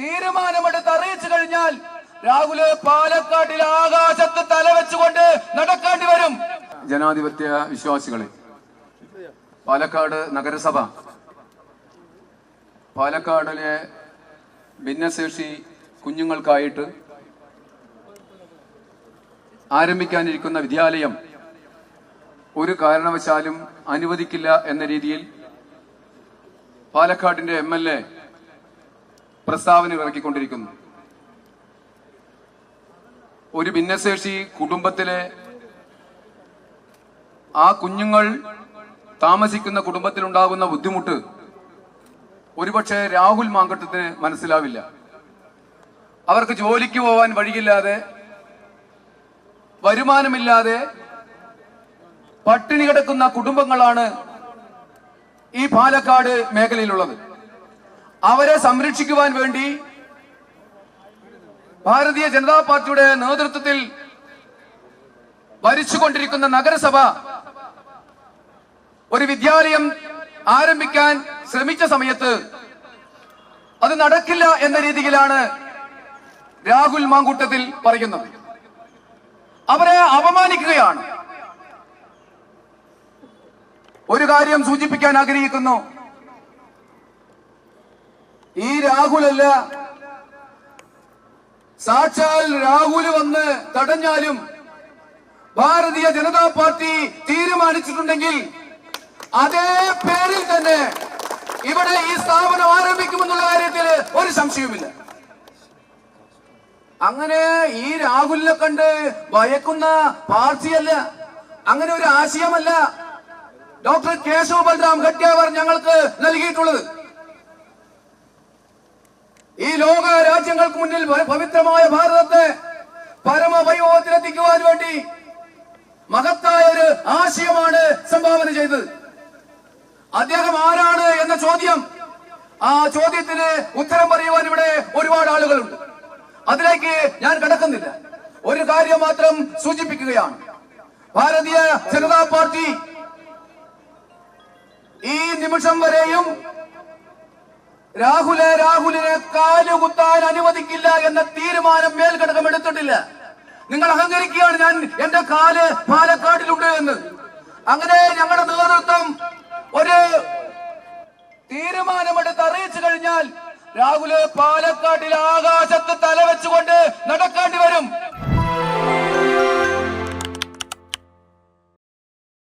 തീരുമാനമെടുത്ത് അറിയിച്ചു കഴിഞ്ഞാൽ രാഹുല് പാലക്കാട്ടിൽ ആകാശത്ത് തലവെച്ചുകൊണ്ട് നടക്കേണ്ടി വരും. ജനാധിപത്യ വിശ്വാസികളെ, പാലക്കാട് നഗരസഭ പാലക്കാടിലെ ഭിന്നശേഷി കുഞ്ഞുങ്ങൾക്കായിട്ട് ആരംഭിക്കാനിരിക്കുന്ന വിദ്യാലയം ഒരു കാരണവശാലും അനുവദിക്കില്ല എന്ന രീതിയിൽ പാലക്കാടിന്റെ MLA പ്രസ്താവന ഇറക്കിക്കൊണ്ടിരിക്കുന്നു. ഒരു ഭിന്നശേഷി കുടുംബത്തിലെ ആ കുഞ്ഞുങ്ങൾ താമസിക്കുന്ന കുടുംബത്തിലുണ്ടാകുന്ന ബുദ്ധിമുട്ട് ഒരുപക്ഷെ രാഹുൽ മാങ്കട്ടത്തിന് മനസ്സിലാവില്ല. അവർക്ക് ജോലിക്ക് പോവാൻ വഴിയില്ലാതെ, വരുമാനമില്ലാതെ പട്ടിണി കിടക്കുന്ന കുടുംബങ്ങളാണ് ഈ പാലക്കാട് മേഖലയിലുള്ളത്. അവരെ സംരക്ഷിക്കുവാൻ വേണ്ടി ഭാരതീയ ജനതാ പാർട്ടിയുടെ നേതൃത്വത്തിൽ ഭരിച്ചുകൊണ്ടിരിക്കുന്ന നഗരസഭ ഒരു വിദ്യാലയം ആരംഭിക്കാൻ ശ്രമിച്ച സമയത്ത് അത് നടക്കില്ല എന്ന രീതിയിലാണ് രാഹുൽ മാങ്കൂട്ടത്തിൽ പറയുന്നത്. അവരെ അപമാനിക്കുകയാണ്. ഒരു കാര്യം സൂചിപ്പിക്കാൻ ആഗ്രഹിക്കുന്നു. ഈ രാഹുലല്ല, സാക്ഷാൽ രാഹുല് വന്ന് തടഞ്ഞാലും ഭാരതീയ ജനതാ പാർട്ടി തീരുമാനിച്ചിട്ടുണ്ടെങ്കിൽ അതേ പേരിൽ തന്നെ ഇവിടെ ഈ സ്ഥാപനം ആരംഭിക്കുമെന്നുള്ള കാര്യത്തിൽ ഒരു സംശയവുമില്ല. അങ്ങനെ ഈ രാഹുലിനെ കണ്ട് ഭയക്കുന്ന പാർട്ടിയല്ല, അങ്ങനെ ഒരു ആശയമല്ല ഡോക്ടർ കേശവ് ബൽറാം ഖട്യാവർ ഞങ്ങൾക്ക് നൽകിയിട്ടുള്ളത്. ഈ ലോക രാജ്യങ്ങൾക്ക് മുന്നിൽ പവിത്രമായ ഭാരതത്തെ പരമവൈഭവത്തിലെത്തിക്കുവാൻ വേണ്ടി മഹത്തായ ഒരു ആശയമാണ് സംഭാവന ചെയ്തത്. അദ്ദേഹം ആരാണ് എന്ന ചോദ്യം, ആ ചോദ്യത്തിന് ഉത്തരം പറയുവാൻ ഇവിടെ ഒരുപാട് ആളുകളുണ്ട്. അതിലേക്ക് ഞാൻ കടക്കുന്നില്ല. ഒരു കാര്യം മാത്രം സൂചിപ്പിക്കുകയാണ്. ഭാരതീയ ജനതാ പാർട്ടി ഈ നിമിഷം വരെയും രാഹുലിനെ കാലുകുത്താൻ അനുവദിക്കില്ല എന്ന തീരുമാനം മേൽഘടകം എടുത്തിട്ടില്ല. നിങ്ങൾ അഹങ്കരിക്കുകയാണ് ഞാൻ എന്റെ കാല് പാലക്കാട്ടിലുണ്ട് എന്ന്. അങ്ങനെ ഞങ്ങളുടെ നേതൃത്വം ഒരു തീരുമാനമെടുത്ത് അറിയിച്ചു കഴിഞ്ഞാൽ രാഹുല് പാലക്കാട്ടിൽ ആകാശത്ത് തലവെച്ചുകൊണ്ട് നടക്കേണ്ടി വരും.